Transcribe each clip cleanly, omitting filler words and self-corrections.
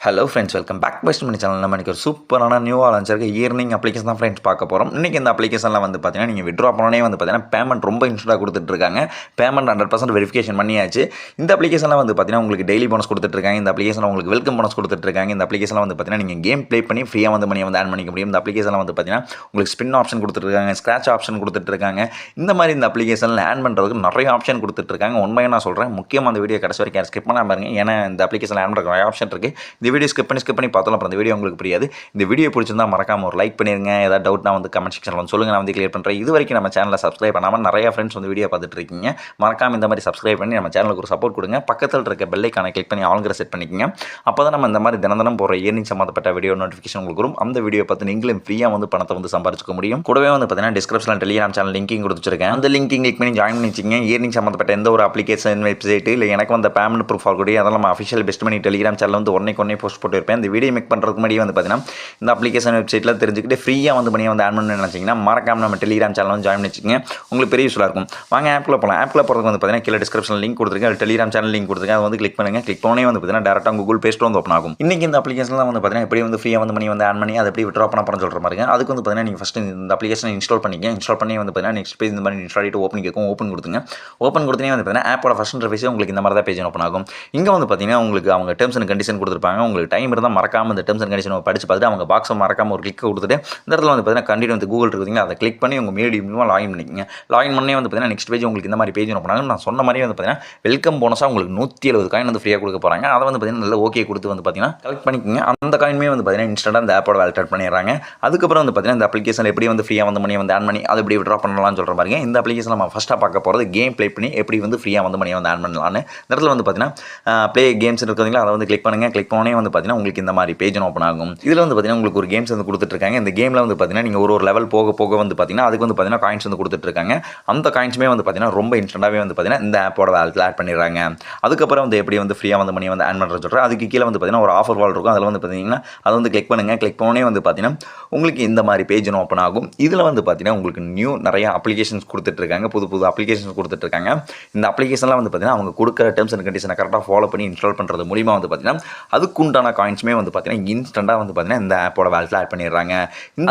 Hello friends, welcome back best money channel. நம்ம ஒரு சூப்பரான நியூவாக லான்ச் இருக்க இயர்னிங் அப்ளிகேஷன் தான் ஃப்ரெண்ட்ஸ் பார்க்க போகிறோம். இன்றைக்கி இந்த அப்ளிகேஷனில் பார்த்தீங்கன்னா நீங்கள் விட்ரா பண்ணோன்னே பார்த்தீங்கன்னா பேமெண்ட் ரொம்ப இன்ஸ்டன்ட்டாக கொடுத்துட்ருக்காங்க. பேமெண்ட் 100% வெரிஃபிகேஷன் பண்ணியாச்சு. இந்த அப்ளிகேஷனில் பார்த்தீங்கன்னா உங்களுக்கு டெய்லி போனஸ் கொடுத்துட்ருக்காங்க. இந்த அப்ளிகேஷனில் உங்களுக்கு வெல்கம் போனஸ் கொடுத்துட்ருக்காங்க. இந்த அப்ளிகேஷனில் பார்த்தீங்கன்னா நீங்கள் கேம் ப்ளே பண்ணி ஃப்ரீயாக மணியை ஆட் பண்ணிக்க முடியும். இந்த அப்ளிகேஷனில் பார்த்தீங்கன்னா உங்களுக்கு ஸ்பின் ஆப்ஷன் கொடுத்துட்ருக்காங்க, ஸ்க்ராட்ச் ஆப்ஷன் கொடுத்துட்ருக்காங்க. இந்த மாதிரி இந்த அப்ளிகேஷனில் ஆட் பண்ணுறதுக்கு நிறைய ஆப்ஷன் கொடுத்துட்ருக்காங்க. உண்மையாக நான் சொல்கிறேன், முக்கியமாக அந்த வீடியோ கடைசி வரைக்கும் ஸ்கிப் பண்ணாமல் பாருங்க. ஏன்னா இந்த அப்ளிகேஷனில் ஆட் பண்ணுற நிறைய ஆப்ஷன் இருக்குது. இந்த வீடியோ ஸ்கிப் பண்ணி பார்த்தோம். அப்புறம் இந்த வீடியோ உங்களுக்கு புரியாது. இந்த வீடியோ பிடிச்சிருந்தா மறக்காம ஒரு லைக் பண்ணிருங்க. ஏதாவது டவுட்னா கமெண்ட் செக்ஷனில் சொல்லுங்க, நான் கிளியர் பண்ணுறேன். இது வரைக்கும் நம்ம சேனலை சப்ஸ்கிரைப் பண்ணாமல் நிறைய ஃப்ரெண்ட்ஸ் வீடியோ பார்த்துட்டு இருக்கீங்க. மறக்காம இந்த மாதிரி சப்ஸ்கிரைப் பண்ணி நம்ம சேனலுக்கு ஒரு சப்போர்ட் கொடுங்க. பக்கத்தில் இருக்க பெல் ஐகானை கிளிக் பண்ணி ஆளுங்கிற செட் பண்ணிக்கங்க. அப்போ தான் நம்ம இந்த மாதிரி தினம் போகிற ஏர்னிங் சம்மந்தப்பட்ட வீடியோ நோட்டிஃபிகேஷன் உங்களுக்கு வரும். அந்த வீடியோ பார்த்து நீங்களும் ஃப்ரீயாக பணத்தை சம்பாதிச்சுக்க முடியும். கூடவே பார்த்தீங்கன்னா டிஸ்கிரிப்ஷனில் டெலிகிராம் சேனல் லிங்கையும் கொடுத்துருக்கேன். அந்த லிங்கையும் கிளிக் பண்ணி ஜாயின் பண்ணிச்சிங்க. ஏர்னிங் சம்மந்தப்பட்ட எந்த ஒரு அப்ளிகேஷன் வெப்சைட் இல்லை எனக்கு பேமெண்ட் ப்ரூஃப் ஆகக்கூடிய அதெல்லாம் நம்ம அஃபிஷியல் பெஸ்ட் மணி டெலிகிராம் சேனல் ஒன்னே போஸ்ட் போட்டுருப்பேன். இந்த வீடியோ மேக் பண்ணுறதுக்கு முன்னாடி பார்த்தீங்கன்னா இந்த அப்ளிகேஷன் வெப்சைட்டில் தெரிஞ்சுக்கிட்டு ஃப்ரீயாக மணியை ஆட் பண்ணணும்னு நினச்சிங்கன்னா மறக்காம நம்ம டெலிகிராம் சேனலும் ஜாயின் பண்ணிச்சிங்க. உங்களுக்கு பெரிய யூஸ்ஃபுல்லாக இருக்கும். வாங்க ஆப்பில் போகலாம். ஆப்பில் போகிறதுக்கு பார்த்தீங்கன்னா கீழே டிஸ்கிரிப்ஷன் லிங்க் கொடுத்துருக்கேன். டெலிகிராம் சேனல் லிங்க் கொடுத்துருக்கேன். அதை கிளிக் பண்ணுங்கள். கிளிக் பண்ணே பார்த்தீங்கன்னா டேரெக்டாக கூகுள் ப்ளே ஸ்டோர் ஓப்பன் ஆகும். இன்றைக்கி இந்த அப்ளிகேஷனில் பார்த்தீங்கன்னா எப்படி ஃப்ரீயாக மணி ஆட் பண்ணி அதை எப்படி விட்ரா பண்ண சொல்கிற மாதிரி அதுக்கு பார்த்தீங்கன்னா நீங்கள் ஃபஸ்ட்டு இந்த அப்ளிகேஷன் இன்ஸ்டால் பண்ணிங்க. இன்ஸ்டால் பண்ணி பார்த்தீங்கன்னா நெக்ஸ்ட் பேஜ் இந்த மாதிரி இன்ஸ்டால் ஆகிட்டு ஓப்பன் கேட்கும். ஓப்பன் கொடுத்துங்க. ஓப்பன் கொடுத்தீங்க பார்த்தீங்கன்னா ஆப்போட ஃபஸ்ட் இன்டர்ஃபேஸ் உங்களுக்கு இந்த மாதிரி தான் பேஜ் ஓப்பன் ஆகும். இங்கே பார்த்தீங்கன்னா உங்களுக்கு அவங்க டேர்ம்ஸ் அண்ட் கண்டிஷன் கொடுத்துருப்பாங்க. உங்களுக்கு டைம் இருந்தால் மறக்காம இந்த டேர்ம்ஸ் அண்ட் கண்டிஷன் படிச்சு பார்த்துட்டு அவங்க பாக்ஸை மறக்காம ஒரு கிளிக் கொடுத்துட்டு இந்த இடத்துல பார்த்தீங்கன்னா கண்டினியூ கூகுள் இருக்குதுங்க. அதை கிளிக் பண்ணி உங்கள் மெயில் மூலமாக லாகின் பண்ணிக்கங்க. லாகின் பண்ணி பார்த்தீங்கன்னா நெக்ஸ்ட் பேஜ் உங்களுக்கு இந்த மாதிரி பேஜ் ஓப்பன் ஆகும். நான் சொன்ன மாதிரி பார்த்தீங்கன்னா வெல்கம் போனஸாக உங்களுக்கு 170 காயின் ஃப்ரீயாக கொடுக்க போகிறாங்க. அதை பார்த்தீங்கன்னா நல்ல ஓகே கொடுத்து பார்த்தீங்கன்னா கலெக்ட் பண்ணிக்கோங்க. அந்த காயின்மே பார்த்தீங்கன்னா இன்ஸ்டன்ட்டாக இந்த ஆப்போட வேலட் பண்ணிடுறாங்க. அதுக்கப்புறம் பார்த்தீங்கன்னா இந்த அப்ளிகேஷன் எப்படி ஃப்ரீயாக மணி ஆட் பண்ணி அதை எப்படி விட்ரா பண்ணலாம்னு சொல்கிற மாதிரி இந்த அப்ளிகேஷன் நம்ம ஃபஸ்ட்டாக பார்க்க போகிறது கேம் ப்ளே பண்ணி எப்படி ஃப்ரீயாக மணி ஆட் பண்ணலான்னு. இந்த இடத்துல பார்த்தீங்கன்னா ப்ளே கேம்ஸ் இருக்குதுங்களா, அதை கிளிக் பண்ணுங்கள். கிளிக் பண்ணே பார்த்தீங்கன்னா உங்களுக்கு இந்த மாதிரி பேஜ் ஓப்பன் ஆகும். இதில் பார்த்தீங்கன்னா உங்களுக்கு ஒரு கேம்ஸ் கொடுத்துட்ருக்காங்க. இந்த கேமில் பார்த்தீங்கன்னா நீங்கள் ஒரு லெவல் போக பார்த்தீங்கன்னா அதுக்கு பார்த்தீங்கன்னா காயின்ஸ் கொடுத்துட்ருக்காங்க. அந்த காயின்ஸுமே பார்த்தீங்கன்னா ரொம்ப இன்ஸ்டன்ட்டாகவே பார்த்தீங்கன்னா இந்த ஆப்போட வேலட்டில் ஆட் பண்ணிடுறாங்க. அதுக்கப்புறம் எப்படி ஃப்ரீயாக மணி ஆட் பண்ணுறது சொல்கிறேன். அதுக்கு கீழே பார்த்தீங்கன்னா ஒரு ஆஃபர் வால் இருக்கும். அதில் பார்த்தீங்கன்னா அதை கிளிக் பண்ணுங்கள். கிளிக் பண்ணே பார்த்தீங்கன்னா உங்களுக்கு இந்த மாதிரி பேஜ் ஓப்பன் ஆகும். இதில் பார்த்தீங்கன்னா உங்களுக்கு நியூ நிறைய அப்ளிகேஷன்ஸ் கொடுத்துட்ருக்காங்க. புது அப்ளிகேஷன்ஸ் கொடுத்துட்ருக்காங்க. இந்த அப்ளிகேஷன்லாம் பார்த்தீங்கன்னா அவங்க கொடுக்குற டேர்ம்ஸ் அண்ட் கண்டிஷனை கரெக்டாக ஃபாலோ பண்ணி இன்ஸ்டால் பண்ணுறது மூலிமா பார்த்தீங்கன்னா அதுக்குண்டான காயின்ஸுமே பார்த்தீங்கன்னா இன்ஸ்டன்ட்டாக பார்த்தீங்கன்னா இந்த ஆப்போட வேலட்டில் ஆட் பண்ணிடுறாங்க.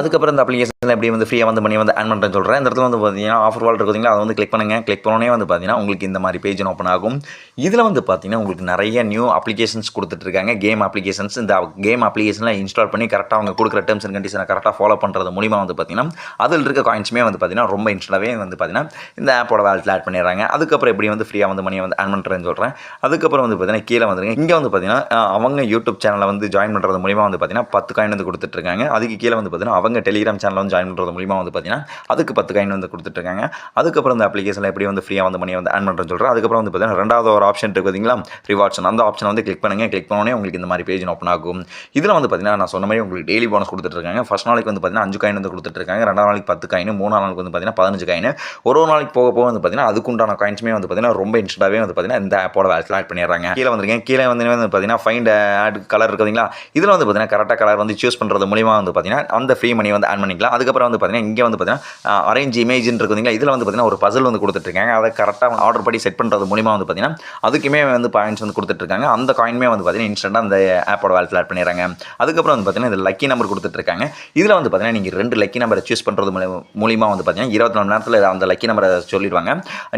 அதுக்கப்புறம் இந்த அப்ளிகேஷன் எப்படி ஃப்ரீயாக மணி ஆட் பண்ணுறேன்னு சொல்கிறேன். இந்த இடத்துல பார்த்தீங்கன்னா ஆஃபர் வால் இருக்குதுங்களா, அதை கிளிக் பண்ணுங்கள். கிளிக் பண்ணோன்னே பார்த்தீங்கன்னா உங்களுக்கு இந்த மாதிரி பேஜ் ஓப்பன் ஆகும். இதில் பார்த்தீங்கன்னா உங்களுக்கு நிறைய நியூ அப்ளிகேஷன்ஸ் கொடுத்துட்ருக்காங்க. Game applications. இந்த கேம் அப்ளிகேஷனில் இன்ஸ்டால் பண்ணி கரெக்டாக அவங்க கொடுக்குற டேர்ம்ஸ் அண்ட் கண்டிஷனை கரெக்டாக ஃபாலோ பண்ணுறது மூலிமா பார்த்தீங்கன்னா அதில் இருக்க காயின்ஸுமே பார்த்தீங்கன்னா ரொம்ப இன்ஸ்டாவே பார்த்தீங்கன்னா இந்த ஆப்போட வேலட்டில் ஆட் பண்ணிடுறாங்க. அதுக்கப்புறம் எப்படி ஃப்ரீயாக மணி ஆட் பண்ணுறேன்னு சொல்கிறேன். அதுக்கப்புறம் பார்த்தீங்கன்னா கீழே வந்துருங்க. இங்கே பார்த்தீங்கன்னா அவங்க யூடியூப் சேனலில் ஜாயின் பண்ணுறது மூலிமா பார்த்தீங்கன்னா 10 காயின் கொடுத்துட்ருக்காங்க. அதுக்கு கீழே பார்த்தீங்கன்னா அவங்க டெலிகிராம் சேனலில் ஜாயின் பண்ணுறது மூலிமா பார்த்தீங்கன்னா அதுக்கு 10 காயின் கொடுத்துட்ருக்காங்க. அதுக்கப்புறம் இந்த அப்ளிகேஷனில் எப்படி ஃப்ரீயாக மணி ஆட் பண்ணுறேன்னு சொல்கிறேன். அதுக்கப்புறம் பார்த்தீங்கன்னா ரெண்டாவது ஒரு ஆப்ஷன் இருக்குது பார்த்தீங்களா, ரிவார்ட்ஸ். அந்த ஆப்ஷனை கிளிக் பண்ணுங்கள். கிளிக் பண்ணோன்னே உங்களுக்கு இந்த மாதிரி பேஜ் ஓப்பன் ஆகும். இதில் பார்த்தீங்கன்னா நான் சொன்ன மாதிரி உங்களுக்கு டெய்லி போனஸ் கொடுத்துட்ருக்காங்க. ஃபர்ஸ்ட் நாளைக்கு பார்த்தீங்கன்னா 5 காயின் கொடுத்துட்ருக்காங்க. ரெண்டாவது நாளைக்கு 10 காயின், மூணாவது நாளைக்கு பார்த்தீங்கன்னா 15 காயின். ஒரு நாளைக்கு போக பார்த்தீங்கன்னா அதுக்குண்டான காயின்ஸுமே பார்த்தீங்கன்னா ரொம்ப இன்ஸ்டாவே பார்த்தீங்கன்னா இந்த ஆப்போட வேலட்டில் ஆட் பண்ணிடுறாங்க. கீழே வந்துருக்கேன். கீழே பார்த்தீங்கன்னா ஃபைண்ட் ஆட் கலர் இருக்குதுங்களா, இதில் பார்த்தீங்கன்னா கரெக்டாக கலர் சூஸ் பண்ணுறது மூலிமா பார்த்தீங்கன்னா அந்த ஃப்ரீ மணி ஆட் பண்ணிக்கலாம். அதுக்கப்புறம் பார்த்தீங்கன்னா இங்கே பார்த்தீங்கன்னா அரேஞ்ச் இமேஜ்னு இருக்குதுங்களா, இதில் பார்த்தீங்கன்னா ஒரு பசில் கொடுத்துட்ருக்காங்க. அதை கரெக்டாக ஆர்டர் படி செட் பண்ணுறது மூலிமா பார்த்தீங்கன்னா அதுக்குமே பாயிண்ட்ஸ் கொடுத்துட்ருக்காங்க. அந்த காயின்மே பார்த்தீங்கன்னா இன்ஸ்டன்ட்டாக அந்த ஆப்போட வேலட்டில் ஆட் பண்ணிடுறாங்க. அதுக்கப்புறம் பார்த்தீங்கன்னா இந்த லக்கி நம்பர் கொடுத்துட்ருக்காங்க. இதில் பார்த்தீங்கன்னா நீங்கள் 2 லக்கி நம்பரை சூஸ் பண்ணுறது மூலிமா பார்த்தீங்கன்னா 24 மணி நேரத்தில் அந்த லக்கி நம்பரை சொல்லிடுவாங்க.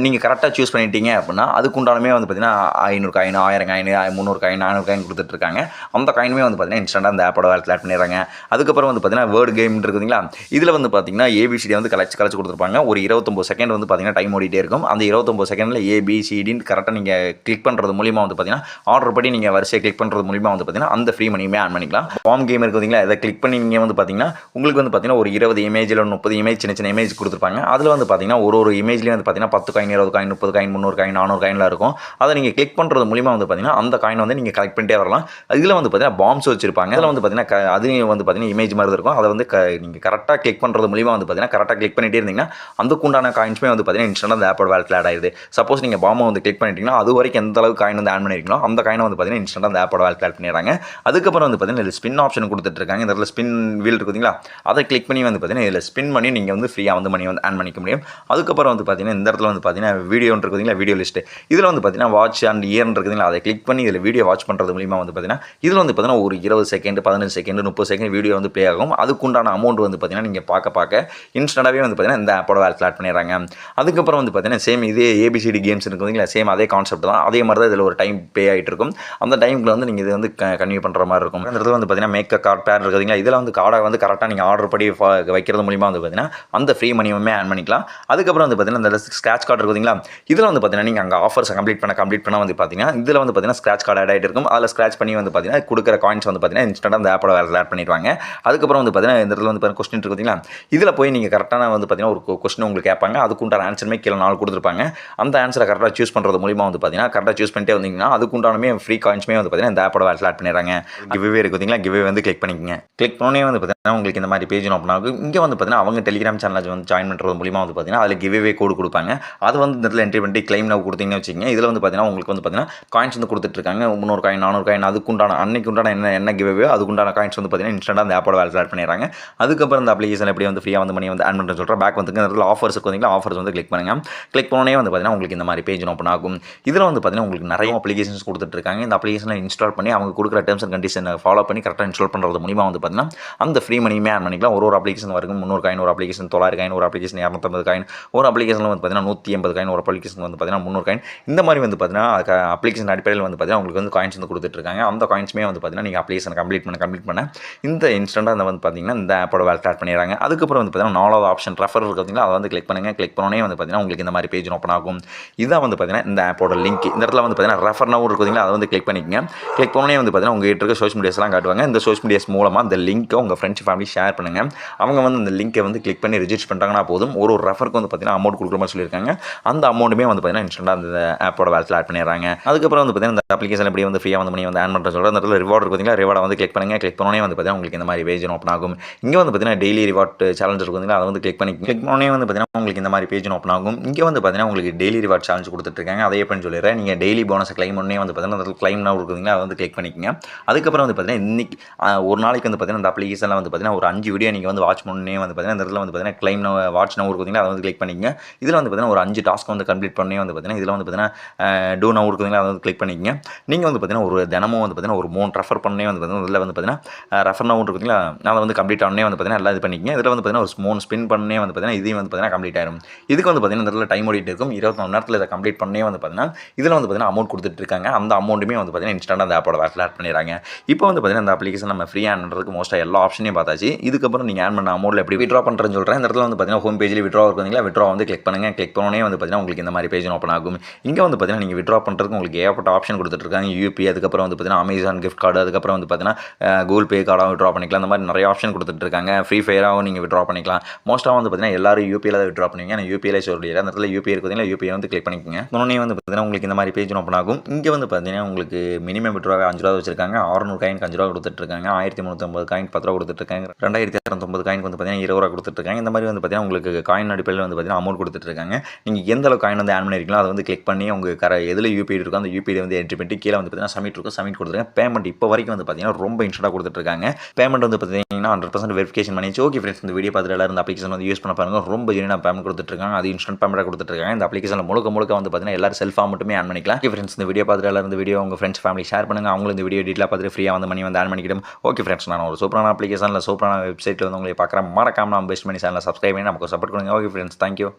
நீங்கள் கரெக்டாக சூஸ் பண்ணிட்டீங்க அப்படின்னா அதுக்குண்டானமே பார்த்தீங்கன்னா 500 காயின், 1000 காயின், 300 காயின், 400 காயின் கொடுத்துட்ருக்காங்க. அந்த காயின்மே பார்த்தீங்கன்னா இன்ஸ்டன்ட்டாக அந்த ஆப்போட வேலட்டில் ஆட் பண்ணிடுறாங்க. அதுக்கப்புறம் பார்த்தீங்கன்னா வேர்டு கேம் இருக்குதுங்களா, இதில் பார்த்தீங்கன்னா ஏபிசிடி கலச்சு கொடுத்துருப்பாங்க. ஒரு 29 செகண்ட் பார்த்தீங்கன்னா டைம் ஓடிட்டே இருக்கும். அந்த 29 செகண்டில் ஏபிசிடின்னு கரெக்டாக நீங்கள் கிளிக் பண்ணுறது மூலிமா பார்த்தீங்கன்னா ஆர்டர் படி நீங்கள் வரிசையை கிளிக் பண்ணுறது மூலிமா பார்த்தீங்கன்னா அந்த ஃப்ரீ மணியுமே ஆட் பண்ணிக்கலாம். ஃபார்ம் கேம் இருக்குதுங்களா, இதை கிளிக் பண்ணி நீங்கள் பார்த்தீங்கன்னா உங்களுக்கு பார்த்தீங்கன்னா ஒரு 20 இமேஜ் இல்லை 30 இமேஜ் சின்ன இமேஜ் கொடுத்துருப்பாங்க. அதில் பார்த்தீங்கன்னா ஒரு இமேஜ்லேயே பார்த்தீங்கன்னா 10 காயின், 20 காயின், 30 காயின், 300 காயின், 400 காயின்லாம் இருக்கும். அதை நீங்கள் கிளிக் பண்ணுறது மூலிமா பார்த்தீங்கன்னா அந்த காயின் நீங்கள் கலெக்ட் பண்ணிட்டே வரலாம். இதில் பார்த்தீங்கன்னா பாம்ஸ் வச்சிருப்பாங்க. அதில் பார்த்தீங்கன்னா அது பார்த்தீங்கன்னா இமேஜ் மாதிரி இருக்கும். அதை நீங்கள் கரெக்டாக கிளிக் பண்ணுறது மூலிமா பார்த்தீங்கன்னா கரெக்டாக கிளிக் பண்ணிட்டே இருந்தீங்கன்னா அதுக்குண்டான காயின்ஸுமே பார்த்தீங்கன்னா இன்ஸ்டன்ட்டாக அந்த ஆப்போட வேலட்டில் ஆட் ஆயிடுது. சப்போஸ் நீங்கள் பாம்பை கிளிக் பண்ணிட்டீங்கன்னா அது வரைக்கும் எந்த அளவுக்கு காயின் ஆட் பண்ணிருக்கீங்களோ அந்த காயினை பார்த்தீங்கன்னா இன்ஸ்டன்ட்டாக அந்த ஆப்போட வேலட்டில் ஆட் பண்ணிடுறாங்க. அதுக்கப்புறம் பார்த்தீங்கன்னா இதில் ஸ்பின் ஆப்ஷன் கொடுத்துட்ருக்காங்க. இந்த இடத்துல ஸ்பின் வீல் இருக்குதுங்களா, அதை கிளிக் பண்ணி பார்த்தீங்கன்னா இதில் ஸ்பின் பண்ணி நீங்கள் ஃப்ரீயாக மணி ஆட் பண்ணிக்க முடியும். அதுக்கப்புறம் பார்த்தீங்கன்னா இந்த இடத்துல பார்த்தீங்கன்னா வீடியோ இருக்குதுங்களா, வீடியோ லிஸ்ட்டு. இதில் பார்த்தீங்கன்னா வாட்ச் அண்ட் இயர் இருக்குதுங்களா, அதை கிளிக் பண்ணி இதில் வீடியோ வாட்ச் பண்ணுறது மூலிமா பார்த்தீங்கன்னா இதில் வந்து பார்த்தீங்கன்னா ஒரு 20 செகண்ட் 15 செகண்ட் 30 செகண்ட் வீடியோ வந்து ப்ளே ஆகும். அதுக்குண்டான அமௌண்ட் வந்து பார்த்தீங்கன்னா நீங்கள் பார்க்க இன்ஸ்டன்டாகவே வந்து பார்த்தீங்கன்னா இந்த ஆப்போட வேலெட்டில் ஆட் பண்ணிடுறாங்க. அதுக்கப்புறம் வந்து பார்த்தீங்கன்னா சேம் இதே ஏபிசிடி கேம்ஸ் இருக்குதுங்களா, சேம் அதே கான்செப்ட் தான். அதே மாதிரி தான் இதில் ஒரு டைம் பே ஆகிட்டு இருக்கும். அந்த டைமுக்கு வந்து நீங்கள் இது வந்து கன்டினியூ பண்ணுற மாதிரி இருக்கும். அந்த இடத்துல வந்து பார்த்தீங்கன்னா மேக் கார்டு பேர் இருக்குதுங்களா, இதில் வந்து கார்டை வந்து கரெக்டாக நீங்கள் ஆர்டர் படி வைக்கிறது மூலிமா வந்து பார்த்தீங்கன்னா அந்த ஃப்ரீ மணியுமே ஆன் பண்ணிக்கலாம். அதுக்கப்புறம் வந்து பார்த்தீங்கன்னா இந்த ஸ்க்ராட்ச் கார்டு இருக்குதுங்களா, இதில் வந்து பார்த்தீங்கன்னா நீங்கள் அங்கே ஆஃபர்ஸை கம்ப்ளீட் பண்ண வந்து பார்த்தீங்கன்னா இதில் வந்து பார்த்தீங்கன்னா ஸ்க்ராட்ச் கார்டு ஆட் ஆகிட்டு இருக்கும். அதில் ஸ்க்ராட்ச் பண்ணி வந்து பார்த்தீங்கன்னா கொடுக்குற காயின்ஸ் வந்து பார்த்தீங்கன்னா இன்ஸ்டன்ட்டாக அந்த ஆப்போட வேலெட்டில் ஆட் பண்ணிடுவாங்க. அதுக்கப்புறம் வந்து பார்த்தீங்கன்னா இந்த இடத்துல வந்து பார்த்தீங்கன்னா கொஸ்டின் இருக்குதுங்களா, இதில் போய் நீங்கள் கரெக்டான வந்து பார்த்தீங்கன்னா ஒரு கொஸ்டின் உங்களுக்கு கேட்பாங்க. அதுக்குண்டான ஆன்சருமே கீழே 4 கொடுத்துருப்பாங்க. அந்த ஆன்சரை கரெக்டாக சூஸ் பண்ணுறது மூலிமா வந்து பார்த்தீங்கன்னா கரெக்டாக சூஸ் பண்ணிட்டே வந்தீங்கன்னா அதுக்குண்டானமே ஃப்ரீ காயின்ஸுமே வந்து பார்த்தீங்கன்னா இந்த ஆப்போட வேலெட்டில் ஆட் பண்ணிடுறாங்க. கிவ்வே இருக்குதுங்களா, கிவ்வே வந்து கிளிக் பண்ணிக்கங்க. கிளிக் பண்ணோன்னே வந்து பார்த்தீங்கன்னா உங்களுக்கு இந்த மாதிரி பேஜ் ஓப்பன் ஆகும். இங்கே வந்து பார்த்தீங்கன்னா அவங்க டெலிகிராம் சேனலில் வந்து ஜாயின் பண்ணுறது மூலிமா வந்து பார்த்தீங்கன்னா அதில் கிவ்வே கோடு கொடுப்பாங்க. அது வந்து இந்த இடத்துல என்ட்ரி பண்ணி கிளைம் நவ் கொடுத்தீங்கன்னு வச்சுக்கோங்க. இதில் வந்து பார்த்தீங்கன்னா உங்களுக்கு வந்து பார்த்தீங்கன்னா காயின்ஸ் வந்து கொடுத்துட்ருக்காங்க. 300 காயின் 400 காயின் அதுக்குண்டான அன்னைக்கு உண்டான என்ன கிவ்வே அதுக்குண்டான காயின்ஸ் வந்து பார்த்தீங்கன்னா இன்ஸ்டன்ட்டாக அந்த ஆப்போட வேலெட்டில் ஆட் பண்ணிடுறாங்க. அதுக்கப்புறம் இந்த அப்ளிகேஷன் எப்படி வந்து ஃப்ரீயாக வந்து மணி வந்து ஆட் பண்ணுறேன்னு சொல்கிறேன். பேக் வந்து இந்த இடத்துல ஆஃபர்ஸ் இருக்குதுங்களா, ஆஃபர்ஸ் வந்து கிளிக் பண்ணுங்கள். கிளிக் பண்ணோன்னே வந்து பார்த்தீங்கன்னா உங்களுக்கு இந்த மாதிரி பேஜ் ஓப்பன் ஆகும். இதில் வந்து பார்த்தீங்கன்னா உங்களுக்கு நிறைய அப்ளிகேஷன்ஸ் கொடுத்துட்ருக்காங்க. இந்த அப்ளிகேஷனை இன்ஸ்டால் பண்ணி அவங்க கொடுக்குற டேர்ம்ஸ் அண்ட் கண்டிஷனை ஃபாலோ பண்ணி கரெக்டாக இன்ஸ்டால் பண்ணுறது மூலிமா வந்து பார்த்தீங்கன்னா அந்த ஃப்ரீ மணியுமே ஆட் பண்ணிக்கலாம். ஒரு அப்ளிகேஷன் வரைக்கும் 300 காயின், ஒரு அப்ளிகேஷன் 900 காயின், ஒரு அப்ளிகேஷன் 250 காயின், ஒரு அப்ளிகேஷனில் வந்து பார்த்தீங்கன்னா 180 காயின், ஒரு அப்ளிகேஷன் வந்து பார்த்தீங்கன்னா 300 காயின். இந்த மாதிரி வந்து பார்த்தீங்கன்னா அப்ளிகேஷன் அடிப்படையில் வந்து பார்த்தீங்கன்னா உங்களுக்கு வந்து காயின்ஸ் வந்து கொடுத்துட்ருக்காங்க. அந்த காயின்ஸுமே வந்து பார்த்தீங்கன்னா நீங்கள் அப்ளிகேஷன் கம்ப்ளீட் பண்ண இந்த இன்ஸ்டன்ட்டாக அந்த வந்து பார்த்தீங்கன்னா இந்த ஆப்போட வேலெட் ஆட் பண்ணிடுறாங்க. அதுக்கப்புறம் வந்து பார்த்தீங்கன்னா 4வது ஆப்ஷன் ரெஃபர் இருக்குதுங்களா, அதை வந்து கிளிக் பண்ணுங்கள். கிளிக் பண்ணோன்னே வந்து பார்த்தீங்கன்னா உங்களுக்கு இந்த மாதிரி பேஜ் ஓப்பன் ஆகும். இதான் வந்து பார்த்தீங்கன்னா இந்த ஆப்போட லிங்க். இந்த இடத்துல வந்து பார்த்தீங்கன்னா ரெஃபர் நவ் இருக்குதுங்களா, அதை வந்து கிளிக் பண்ணிக்கங்க. கிளிக் பண்ணோன்னே வந்து பார்த்தீங்கன்னா உங்கள் கிட்ட இருக்க சோஷியல் மீடியாஸ்லாம் காட்டுவாங்க. இந்த சோஷியல் மீடியாஸ் மூலமாக இந்த லிங்க்கை உங்கள் ஃப்ரெண்ட்ஸ் ஃபேமிலி ஷேர் பண்ணுங்கள். அவங்க வந்து இந்த லிங்கை வந்து கிளிக் பண்ணி ரிஜிஸ்டர் பண்ணிட்டாங்கன்னா போதும். ஒரு ரெஃபருக்கு வந்து பார்த்தீங்கன்னா அமௌண்ட் கொடுக்குற மாதிரி சொல்லியிருக்காங்க. அந்த அமௌண்ட்டுமே வந்து பார்த்தீங்கன்னா இன்ஸ்டன்ட்டாக அந்த ஆப்போட வேலெட்டில் ஆட் பண்ணிடுறாங்க. அதுக்கப்புறம் வந்து பார்த்தீங்கன்னா இந்த அப்ளிகேஷன் எப்படி வந்து ஃப்ரீயாக வந்து மணி வந்து ஆட் பண்ணுறது சொல்கிற அந்த இடத்துல ரிவார்டு இருக்குதுங்களா, ரிவார்டை வந்து கிளிக் பண்ணுங்கள். கிளிக் பண்ணோன்னே வந்து பார்த்தீங்கன்னா உங்களுக்கு இந்த மாதிரி பேஜ் ஓப்பன் ஆகும். இங்கே வந்து பார்த்தீங்கன்னா டெய்லி ரிவார்ட் சேலஞ்ச் இருக்குதுங்களா, அதை வந்து கிளிக் பண்ணோன்னே வந்து பார்த்தீங்கன்னா உங்களுக்கு இந்த மாதிரி பேஜ் ஓப்பன் ஆகும். இங்கே வந்து பார்த்தீங்கன்னா உங்களுக்கு டெய்லி ரிவார்ட் சேலஞ்ச் கொடுத்துட்ருக்காங்க. அதை எப்படின்னு சொல்லிடுறேன். நீங்கள் டெய்லி போனஸை கிளைம் பண்ணே வந்து பார்த்தீங்கன்னா அந்த கிளைம் நவ் இருக்குதுங்களா, அதை வந்து கிளிக் பண்ணிக்கங்க. அதுக்கப்புறம் வந்து பார்த்தீங்கன்னா இன்னைக்கு ஒரு நாளைக்கு வந்து பார்த்தீங்கன்னா இந்த அப்ளிகேஷனில் வந்து பார்த்தீங்கன்னா ஒரு 5 வீடியோ நீங்கள் வந்து வாட்ச் பண்ணே வந்து பார்த்தீங்கன்னா இந்த இடத்துல வந்து பார்த்தீங்கன்னா கிளைம் நவ் வாட்ச் நவ் இருக்குதுங்களா, அதை வந்து கிளிக் பண்ணிக்கங்க. இதில் வந்து பார்த்தீங்கன்னா ஒரு 5 டாஸ்க் வந்து கம்ப்ளீட் பண்ணே வந்து பார்த்தீங்கன்னா இதில் வந்து பார்த்தீங்கன்னா டூ நவ் இருக்குதுங்களா, அதை வந்து கிளிக் பண்ணிக்கங்க. நீங்கள் வந்து பார்த்தீங்கன்னா ஒரு தினமும் வந்து பார்த்தீங்கன்னா ஒரு 3 ரெஃபர் பண்ணே வந்து பார்த்தீங்கன்னா இதில் வந்து பார்த்தீங்கன்னா ரெஃபர் நவ் இருக்குதுங்களா, அதை வந்து கம்ப்ளீட் ஆனே வந்து பார்த்தீங்கன்னா எல்லாம் இது பண்ணிக்கங்க. இதில் வந்து பார்த்தீங்கன்னா ஒரு 3 ஸ்பின் பண்ணே வந்து பார்த்தீங்கன்னா இதையும் வந்து பார்த்தீங்கன்னா கம்ப்ளீட் ஆயிடும். இதுக்கு வந்து பார்த்தீங்கன்னா இந்த இடத்துல டைம் ஓடிட்டு இருக்கும். 24 மணி நேரத்தில் இதை கம்ப்ளீட் பண்ணே வந்து பார்த்தீங்கன்னா இதில் வந்து பார்த்தீங்கன்னா அமௌண்ட் கொடுத்துட்ருக்காங்க. அந்த அமௌண்ட்டுமே வந்து பார்த்தீங்கன்னா இன்ஸ்டன்ட்டாக அந்த ஆப்போட வேலெட்டில் ஆட் பண்ணிடுறாங்க. இப்போ வந்து பார்த்தீங்கன்னா இந்த அப்ளிகேஷன் நம்ம ஃப்ரீ ஆட் பண்ணுறதுக்கு மோஸ்ட்டாக எல்லா ஆப்ஷனையும் பார்த்தாச்சு. இதுக்கப்புறம் நீங்கள் ஆட் பண்ண அமௌண்ட்டில் எப்படி விட்ரா பண்ணுறேன்னு சொல்கிறேன். இந்த இடத்துல வந்து பார்த்தீங்கன்னா ஹோம் பேஜில் விட்ரா இருக்குதுங்களா, விட்ரா வந்து கிளிக் பண்ணுங்கள். கிளிக் பண்ணோன்னே வந்து பார்த்தீங்கன்னா உங்களுக்கு இந்த மாதிரி பேஜ் ஓப்பன் ஆகும். இங்கே வந்து பார்த்தீங்கன்னா நீங்கள் விட்ரா பண்ணுறதுக்கு உங்களுக்கு ஏகப்பட்ட ஆப்ஷன் கொடுத்துட்ருக்காங்க. யூபி, அதுக்கப்புறம் வந்து பார்த்தீங்கன்னா அமேசான் கிஃப்ட் கார்டு, அதுக்கப்புறம் வந்து பார்த்தீங்கன்னா கூகுள் பே கார்டாக விட்ரா பண்ணிக்கலாம். இந்த மாதிரி நிறைய ஆப்ஷன் கொடுத்துட்ருக்காங்க. ஃப்ரீ ஃபயராகவும் நீங்கள் விட்ரா பண்ணிக்கலாம். மோஸ்ட்டாக வந்து பார்த்தீங்கன்னா எல்லாரும் யூபியில் தான் விட்ரா பண்ணுவீங்க. நான் யூபியில் சொல்லிடுறேன். அந்த இடத்துல யூபி இருக்குதுங்களா, யூபியை வந்து கிளிக் பண்ணிக்கோங்க. உடனே வந்து பார்த்தீங்கன்னா உங்களுக்கு இந்த மாதிரி பேஜ் ஓப்பன் ஆகும். இங்கே வந்து பார்த்தீங்கன்னா உங்களுக்கு மினிமம் விட்ரா 5 ரூபா வச்சிருக்காங்க. 600 காயினுக்கு 5 ரூபா கொடுத்துட்ருக்காங்க. 1350 காயின் 10 ரூபா கொடுத்துட்ருக்காங்க. 2250 காயினுக்கு வந்து பார்த்தீங்கன்னா 20 ரூபா கொடுத்துட்ருக்காங்க. இந்த மாதிரி வந்து பார்த்தீங்கன்னா உங்களுக்கு காயின் அடிப்படையில் வந்து பார்த்தீங்கன்னா அமௌண்ட் கொடுத்துட்ருக்காங்க. நீங்கள் எந்த அளவுக்கு காயின் வந்து ஆட் பண்ணிருக்கீங்களோ அதை வந்து கிளிக் பண்ணி உங்கள் எதில் யூபிஐ இருக்கோ அந்த யூபிஐ வந்து என்ட்ரி பண்ணி கீழே வந்து பார்த்தீங்கன்னா சப்மிட் இருக்கும். சப்மிட் கொடுத்துருங்க. பேமெண்ட் இப்போ வரைக்கும் வந்து பார்த்தீங்கன்னா ரொம்ப இன்ஸ்டன்ட்டாக கொடுத்துட்ருக்காங்க. பேமெண்ட் வந்து பார்த்தீங்கன்னா 100% வெரிஃபிகேஷன் பண்ணிச்சு. ஓகே ஃப்ரெண்ட்ஸ், இந்த வீடியோ பார்த்துட்டு எல்லாரும் இந்த அப்ளிகேஷன் வந்து யூஸ் பண்ண பாருங்க. ரொம்ப ஜெனியூனாக பேமெண்ட் கொடுத்துட்ருக்காங்க. அது இன்ஸ்டன்ட் பேமெண்ட்டாக கொடுத்துட்ருக்காங்க. இந்த அப்ளிகேஷனில் முழுக்க வந்து பார்த்தீங்கன்னா எல்லாரும் செல்ஃபாக மட்டுமே ஆட் பண்ணிக்கலாம். ஓகே ஃப்ரெண்ட்ஸ், இந்த வீடியோ பார்த்துட்டு எல்லாரும் இந்த வீடியோ உங்கள் ஃப்ரெண்ட்ஸ் ஃபேமிலி ஷேர் பண்ணுங்கள். அவங்களும் இந்த வீடியோ டீட்டெயிலாக பார்த்துட்டு ஃப்ரீயாக வந்து மணி வந்து ஆட் பண்ணிக்கிடும். ஓகே ஃப்ரெண்ட்ஸ், நான் ஒரு சூப்பரான அப்ளிகேஷனில் சூப்பரான வெப்சைட்டில் வந்து உங்களை பார்க்குறேன். மறக்காம நம்ம பெஸ்ட் மணி சேனலில் சப்ஸ்கிரைப் பண்ணி நமக்கு சப்போர்ட் பண்ணுங்கள். Okay friends, thank you.